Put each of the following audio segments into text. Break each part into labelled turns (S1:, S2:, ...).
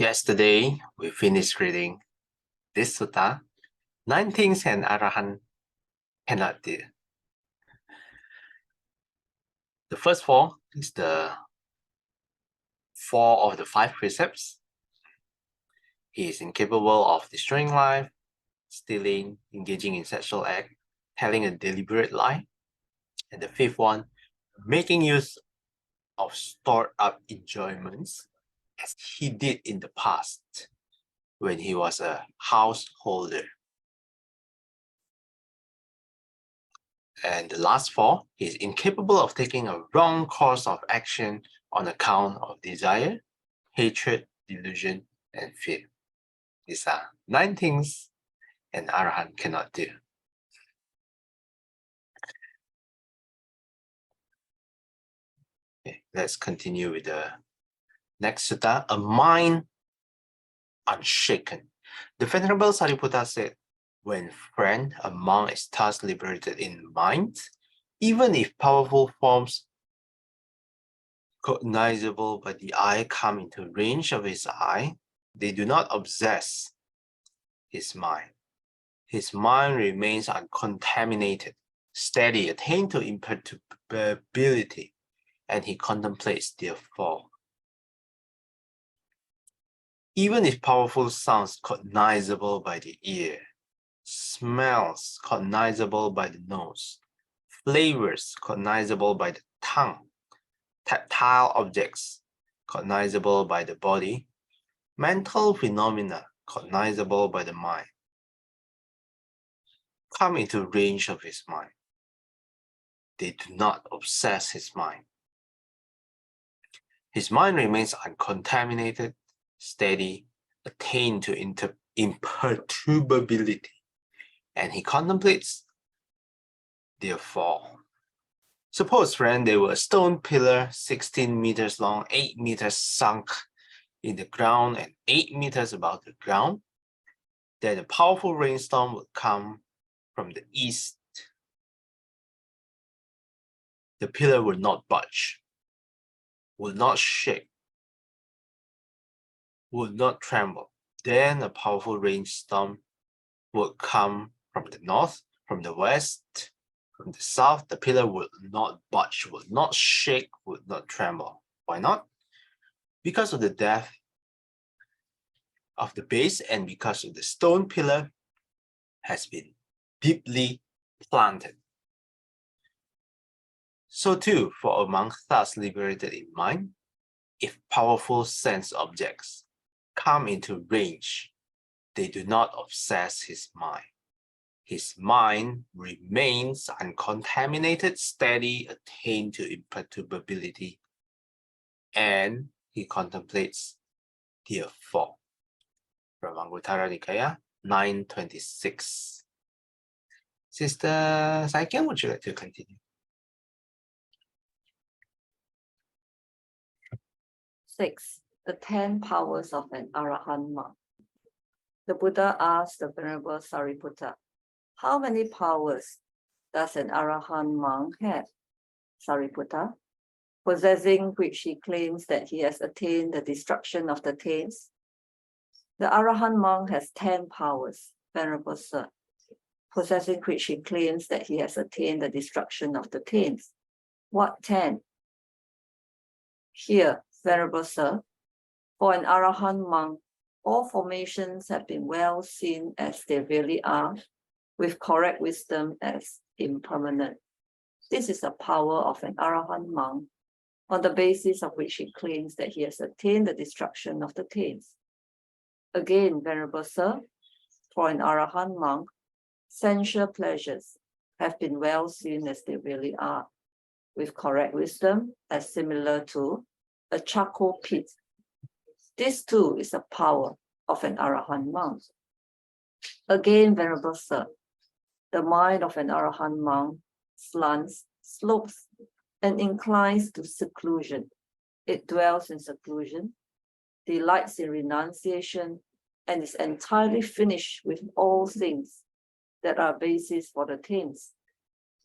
S1: Yesterday, we finished reading this sutta, 9 things an Arahant cannot do. The first 4 is the 4 of the 5 precepts. He is incapable of destroying life, stealing, engaging in sexual act, telling a deliberate lie. And the 5th one, making use of stored up enjoyments as he did in the past when he was a householder. And the last 4, he is incapable of taking a wrong course of action on account of desire, hatred, delusion, and fear. These are 9 things an Arahant cannot do. Okay, let's continue with the next sutta, a mind unshaken. The Venerable Sariputta said, when friend, a monk is thus liberated in mind, even if powerful forms cognizable by the eye come into range of his eye, they do not obsess his mind. His mind remains uncontaminated, steady, attained to imperturbability, and he contemplates their fall. Even if powerful sounds cognizable by the ear, smells cognizable by the nose, flavors cognizable by the tongue, tactile objects cognizable by the body, mental phenomena cognizable by the mind, come into range of his mind. They do not obsess his mind. His mind remains uncontaminated, steady, attained to imperturbability, and he contemplates their fall. Suppose, friend, there were a stone pillar 16 meters long, 8 meters sunk in the ground, and 8 meters above the ground. Then a powerful rainstorm would come from the east. The pillar would not budge, would not shake, would not tremble. Then a powerful rainstorm would come from the north, from the west, from the south. The pillar would not budge, would not shake, would not tremble. Why not? Because of the depth of the base and because of the stone pillar has been deeply planted. So too, for a monk thus liberated in mind, if powerful sense objects come into range, they do not obsess his mind. His mind remains uncontaminated, steady, attained to imperturbability, and he contemplates their fall. From Anguttara Nikaya 926. Sister Saikyam, would you like to continue?
S2: 6. The 10 powers of an Arahant monk. The Buddha asked the Venerable Sariputta, how many powers does an Arahant monk have? Sariputta, possessing which he claims that he has attained the destruction of the taints. The Arahant monk has 10 powers, Venerable Sir, possessing which he claims that he has attained the destruction of the taints. What 10? Here, Venerable Sir, for an Arahant monk, all formations have been well seen as they really are, with correct wisdom as impermanent. This is the power of an Arahant monk, on the basis of which he claims that he has attained the destruction of the taints. Again, Venerable Sir, for an Arahant monk, sensual pleasures have been well seen as they really are, with correct wisdom as similar to a charcoal pit. This too is a power of an Arahant monk. Again, Venerable Sir, the mind of an Arahant monk slants, slopes, and inclines to seclusion. It dwells in seclusion, delights in renunciation, and is entirely finished with all things that are basis for the taints.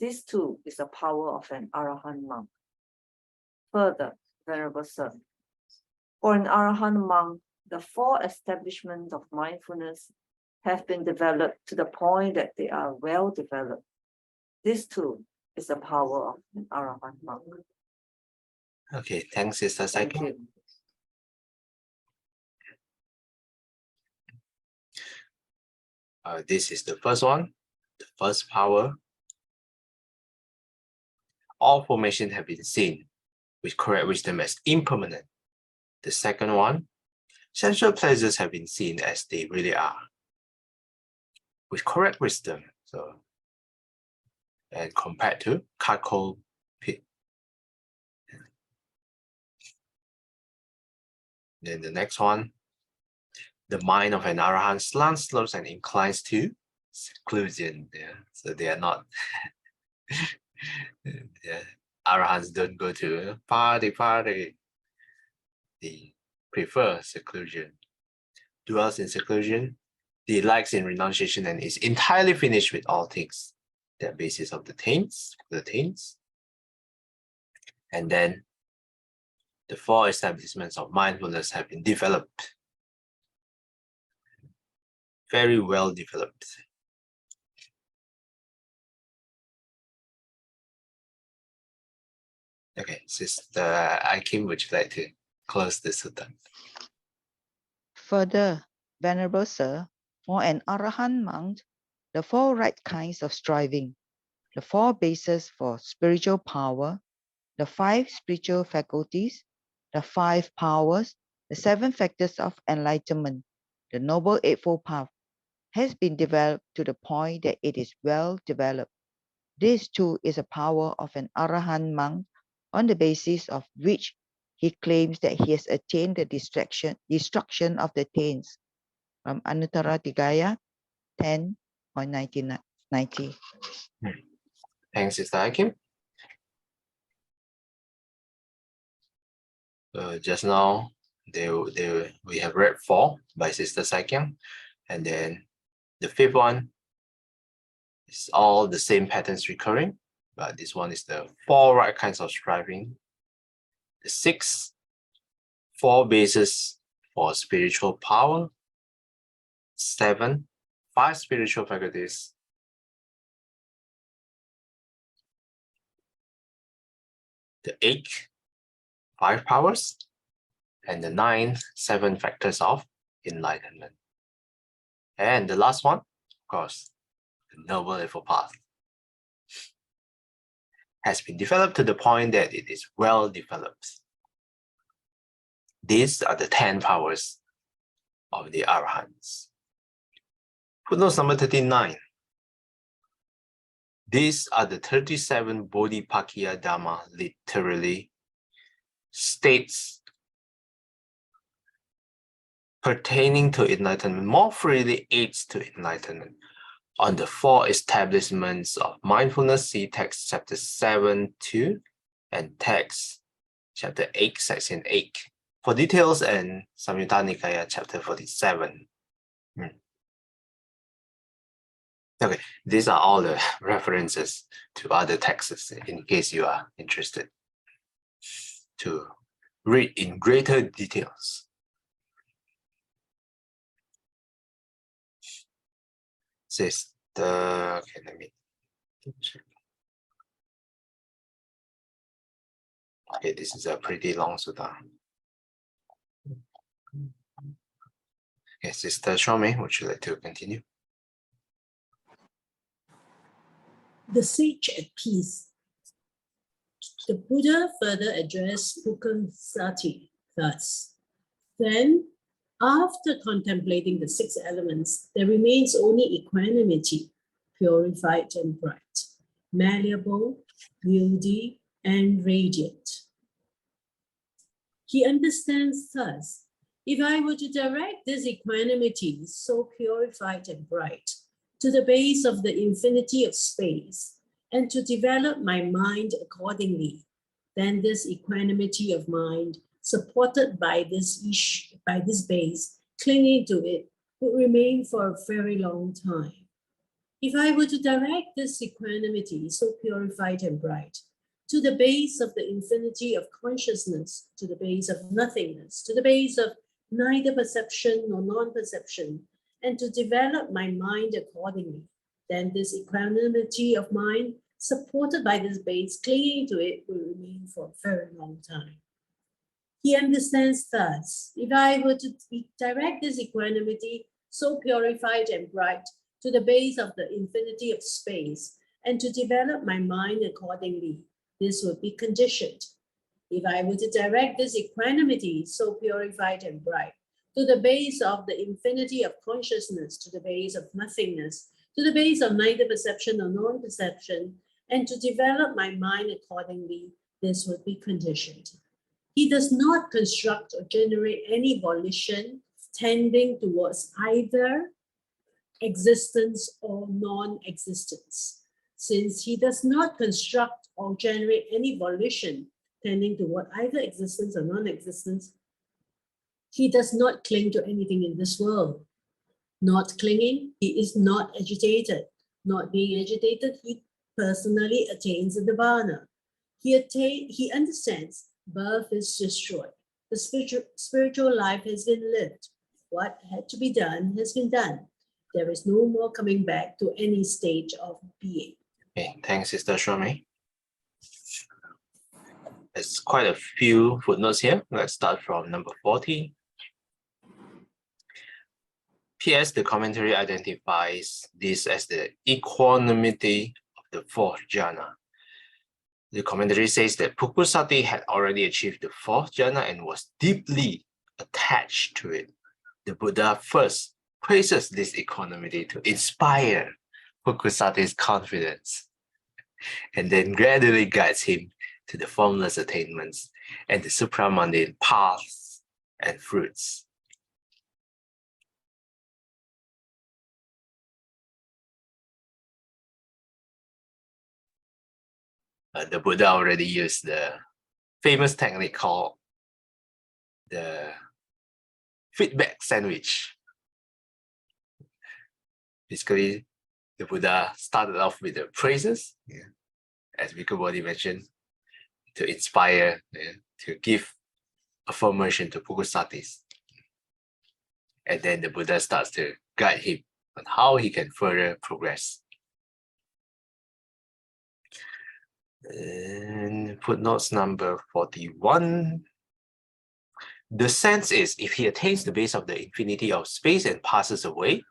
S2: This too is a power of an Arahant monk. Further, Venerable Sir, for an Arahant monk, the 4 establishments of mindfulness have been developed to the point that they are well developed. This too is the power of an Arahant monk.
S1: Okay, thanks, Sister
S2: Thank
S1: Psycho.
S2: you.
S1: This is the first one, the first power. All formations have been seen with correct wisdom as impermanent. The second one, sensual pleasures have been seen as they really are with correct wisdom. So, and compared to charcoal pit. Then the next one, the mind of an Arahant slants, slopes, and inclines to seclusion. Yeah, so they are not. Yeah, Arahants don't go to party. They prefer seclusion. Dwells in seclusion, delights in renunciation, and is entirely finished with all things. The basis of the taints. And then the 4 establishments of mindfulness have been developed. Very well developed. Okay, Sister Aikim, would you like to close the sutta?
S3: Further, Venerable Sir, for an Arahant monk, the 4 right kinds of striving, the 4 bases for spiritual power, the 5 spiritual faculties, the 5 powers, the 7 factors of enlightenment, the Noble Eightfold Path, has been developed to the point that it is well developed. This too is a power of an Arahant monk, on the basis of which he claims that he has attained the destruction of the taints. From Anuttara Nikaya 10.90.
S1: Thanks, Sister Aikim. Just now, we have read 4 by Sister Saikyang, and then the 5th one is all the same patterns recurring, but this one is the 4 right kinds of striving. The 6, 4 bases for spiritual power. 7, 5 spiritual faculties. The 8, 5 powers, and the 9, 7 factors of enlightenment. And the last one, of course, the Noble Eightfold Path, has been developed to the point that it is well developed. These are the 10 powers of the Arahants. Footnote number 39. These are the 37 Bodhipakkhiya Dhamma, literally states pertaining to enlightenment, more freely aids to enlightenment. On the 4 establishments of mindfulness, see text chapter 7.2 and text chapter 8, section 8 for details, and Samyutta Nikaya chapter 47. Okay, these are all the references to other texts in case you are interested to read in greater details. Says the, okay, let me check. Okay, this is a pretty long sutta. Okay, Sister Shome, would you like to continue?
S4: The sage at peace. The Buddha further addressed Puja thus. Then, after contemplating the 6 elements, there remains only equanimity, purified and bright, malleable, wieldy, and radiant. He understands thus, if I were to direct this equanimity, so purified and bright, to the base of the infinity of space, and to develop my mind accordingly, then this equanimity of mind, supported by this base, clinging to it, would remain for a very long time. If I were to direct this equanimity, so purified and bright, to the base of the infinity of consciousness, to the base of nothingness, to the base of neither perception nor non-perception, and to develop my mind accordingly, then this equanimity of mind, supported by this base, clinging to it, will remain for a very long time. He understands thus, if I were to direct this equanimity, so purified and bright, to the base of the infinity of space, and to develop my mind accordingly, this would be conditioned. If I were to direct this equanimity, so purified and bright, to the base of the infinity of consciousness, to the base of nothingness, to the base of neither perception nor non-perception, and to develop my mind accordingly, this would be conditioned. He does not construct or generate any volition tending towards either existence or non-existence. Since he does not construct or generate any volition tending toward either existence or non-existence, he does not cling to anything in this world. Not clinging, he is not agitated. Not being agitated, he personally attains the nirvana. He understands birth is destroyed. The spiritual life has been lived. What had to be done has been done. There is no more coming back to any stage of being.
S1: Okay, thanks, Sister Shomei. There's quite a few footnotes here. Let's start from number 40. P.S. The commentary identifies this as the equanimity of the fourth jhana. The commentary says that Pukusati had already achieved the fourth jhana and was deeply attached to it. The Buddha first praises this equanimity to inspire Pukusati's confidence, and then gradually guides him to the formless attainments and the supramundane paths and fruits. The Buddha already used the famous technique called the feedback sandwich. Basically, the Buddha started off with the praises, as Vikabodhi mentioned, to inspire, to give affirmation to Pukusatis. And then the Buddha starts to guide him on how he can further progress. And footnotes number 41. The sense is, if he attains the base of the infinity of space and passes away,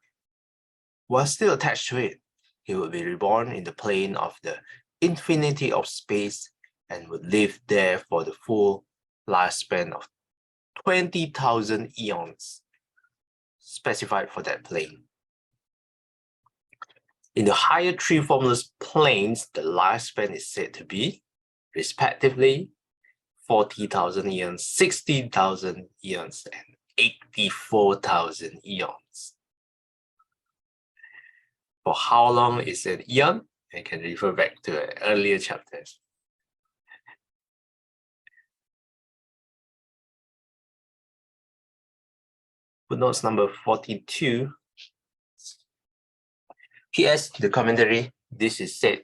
S1: while still attached to it, he will be reborn in the plane of the infinity of space and would live there for the full lifespan of 20,000 eons specified for that plane. In the higher three formless planes, the lifespan is said to be, respectively, 40,000 eons, 16,000 eons, and 84,000 eons. For how long is an eon? I can refer back to earlier chapters. Footnotes number 42. P.S. The commentary, this is said,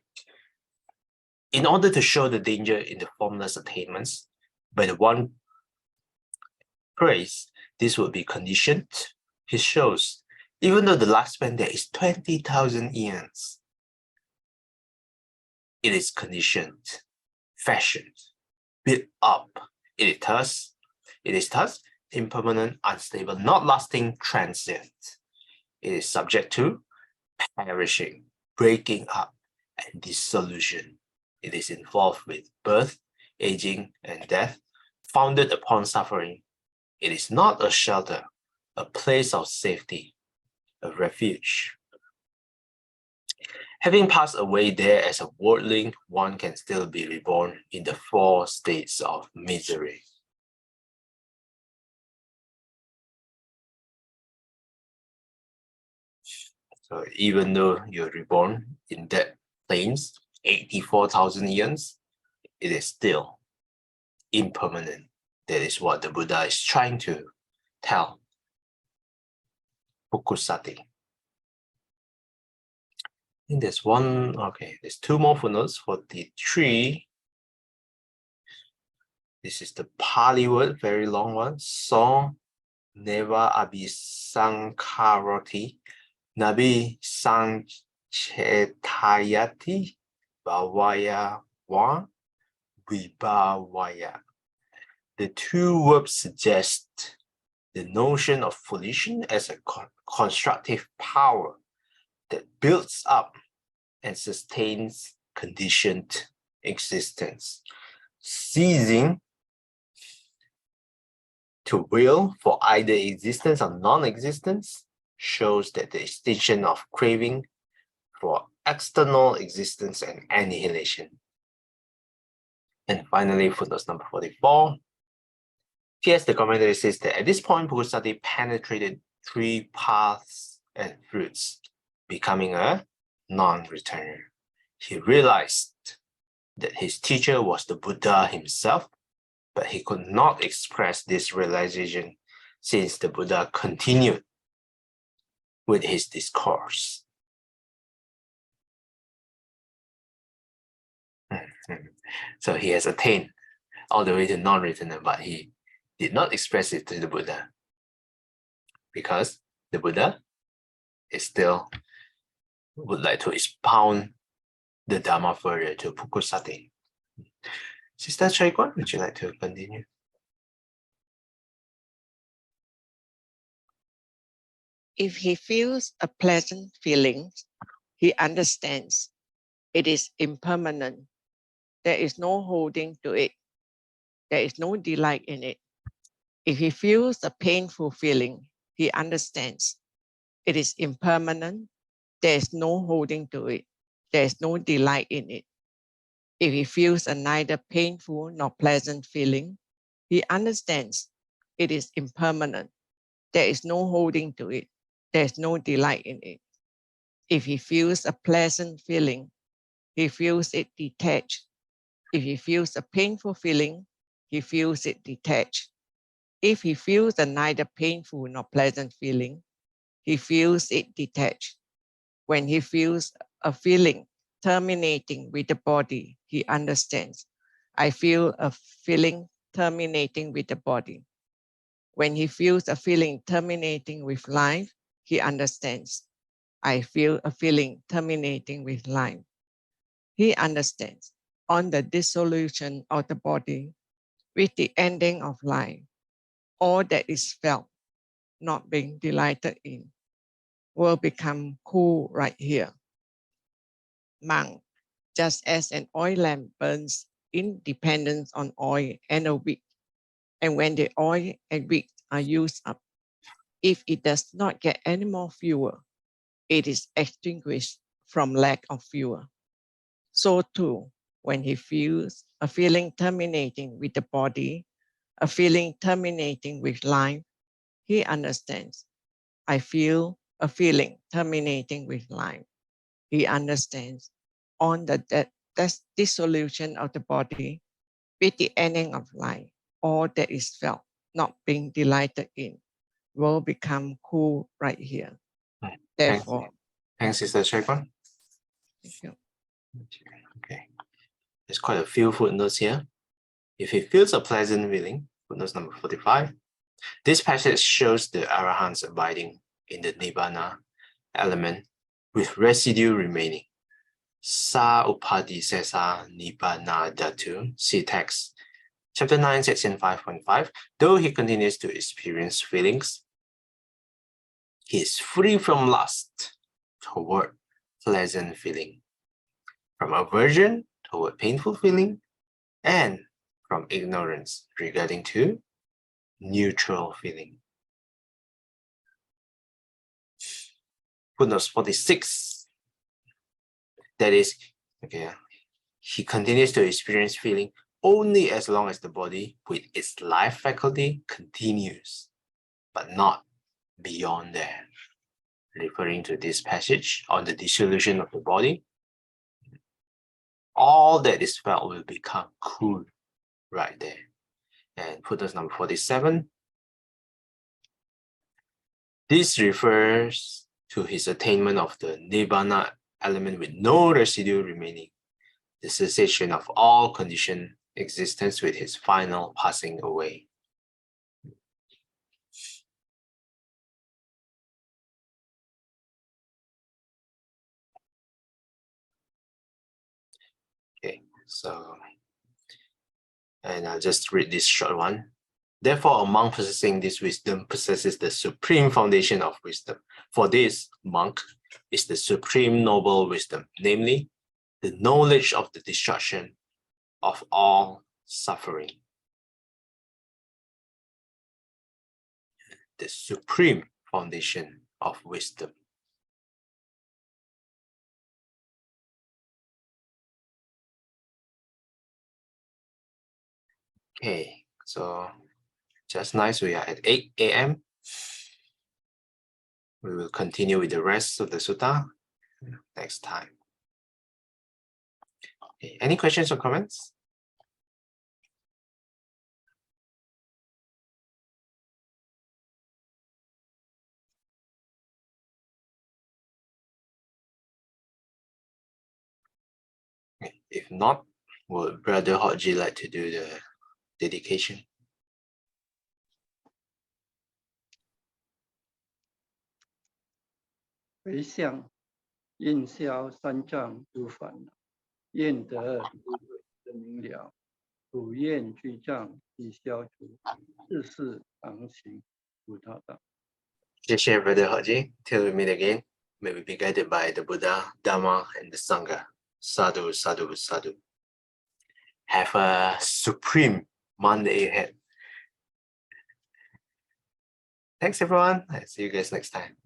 S1: in order to show the danger in the formless attainments, by the one praise, this will be conditioned. He shows, even though the lifespan there is 20,000 eons, it is conditioned, fashioned, built up. It is thus impermanent, unstable, not lasting, transient. It is subject to perishing, breaking up, and dissolution. It is involved with birth, aging, and death, founded upon suffering. It is not a shelter, a place of safety, a refuge. Having passed away there as a worldling, one can still be reborn in the four states of misery. So even though you're reborn in that planes, 84,000 eons, it is still impermanent. That is what the Buddha is trying to tell Pukusati. I think there's one, okay, there's two more footnotes. 43. This is the Pali word, very long one. Song Neva abhisankarati, nabi sanchetayati, bhavaya va vibhavaya. The two verbs suggest the notion of volition as a constructive power that builds up and sustains conditioned existence. Ceasing to will for either existence or non-existence shows that the extinction of craving for external existence and annihilation. And finally, footnote number 44. P.S. The commentary says that at this point, Puja penetrated 3 paths and fruits, becoming a non-returner. He realized that his teacher was the Buddha himself, but he could not express this realization since the Buddha continued with his discourse. So he has attained all the way to non-returner, but he did not express it to the Buddha because the Buddha is still would like to expound the Dharma further to Pukusati. Sister Chaikwan, would you like to continue?
S5: If he feels a pleasant feeling, he understands it is impermanent. There is no holding to it. There is no delight in it. If he feels a painful feeling, he understands it is impermanent. There is no holding to it. There is no delight in it. If he feels a neither painful nor pleasant feeling, he understands it is impermanent. There is no holding to it. There is no delight in it. If he feels a pleasant feeling, he feels it detached. If he feels a painful feeling, he feels it detached. If he feels a neither painful nor pleasant feeling, he feels it detached. When he feels a feeling terminating with the body, he understands. I feel a feeling terminating with the body. When he feels a feeling terminating with life, he understands. I feel a feeling terminating with life. He understands. On the dissolution of the body, with the ending of life, all that is felt, not being delighted in, will become cool right here. Monk, just as an oil lamp burns in dependence on oil and a wick, and when the oil and wick are used up, if it does not get any more fuel, it is extinguished from lack of fuel. So too, when he feels a feeling terminating with the body, a feeling terminating with life, he understands. I feel a feeling terminating with life. He understands. On the dissolution of the body, with the ending of life, all that is felt, not being delighted in, will become cool right here. Therefore,
S1: Thanks, Sister Chaikwan.
S5: thank you.
S1: Okay. There's quite a few footnotes here. If he feels a pleasant feeling, footnote number 45, this passage shows the Arahants abiding in the Nibbana element with residue remaining. Sa upadi sesa Nibbana dhatu. See text. Chapter 9, section 5.5. Though he continues to experience feelings, he is free from lust toward pleasant feeling, from aversion toward painful feeling, and from ignorance regarding to neutral feeling. Footnote 46. That is, okay, he continues to experience feeling only as long as the body with its life faculty continues, but not beyond that. Referring to this passage on the dissolution of the body, all that is felt will become cool right there. And footnote number 47. This refers to his attainment of the Nibbana element with no residue remaining, the cessation of all conditioned existence with his final passing away. So, and I'll just read this short one. Therefore, a monk possessing this wisdom possesses the supreme foundation of wisdom. For this, monk is the supreme noble wisdom, namely, the knowledge of the destruction of all suffering. The supreme foundation of wisdom. Okay, so just nice, we are at 8 a.m. We will continue with the rest of the sutta next time. Okay, any questions or comments? Okay, if not, would Brother Hodji like to do the dedication?
S6: 回向愿消三障诸烦恼，愿得无鬼的明了，普愿具障悉消除，世事常行无他道。
S1: 谢谢 Brother Hodji. Till we meet again, may we be guided by the Buddha, Dharma, and the Sangha. Sadhu, sadhu, sadhu. Have a supreme Monday ahead. Thanks, everyone. I'll see you guys next time.